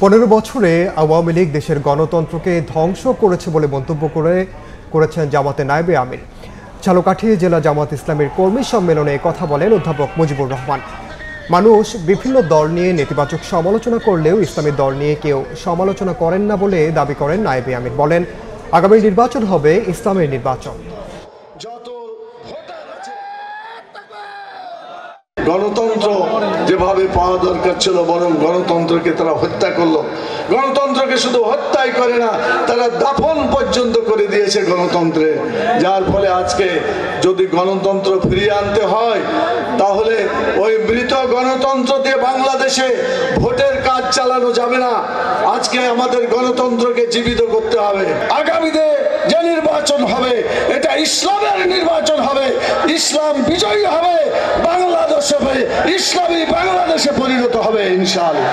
15 বছরে আওয়ামী লীগ দেশের গণতন্ত্রকে ধ্বংস করেছে বলে মন্তব্য করেছেন জামাতে নায়েবে আমির। ঝালকাঠি জেলা জামাত ইসলামের কর্মী সম্মেলনে কথা বলেন অধ্যাপক মুজিবুর রহমান। মানুষ বিভিন্ন দল নিয়ে নেতিবাচক সমালোচনা করলেও ইসলামী দল নিয়ে কেউ সমালোচনা করেন না বলে দাবি করেন নায়েবে আমির। বলেন, আগামী নির্বাচন হবে ইসলামের নির্বাচন। গণতন্ত্র যেভাবে পাওয়া দরকার ছিল, বরং গণতন্ত্রকে তারা হত্যা করলো। গণতন্ত্রকে শুধু হত্যাই করে না, তারা দাফন পর্যন্ত করে দিয়েছে গণতন্ত্রে। যার ফলে আজকে যদি গণতন্ত্র ফিরিয়ে আনতে হয়, তাহলে ওই মৃত গণতন্ত্র দিয়ে বাংলাদেশে ভোটের কাজ চালানো যাবে না। আজকে আমাদের গণতন্ত্রকে জীবিত করতে হবে। আগামীতে যে নির্বাচন হবে, এটা ইসলামের নির্বাচন হবে। ইসলাম বিজয়ী হবে, বাংলাদেশ হবে ইসলামী বাংলাদেশে পরিণত হবে ইনশাআল্লাহ।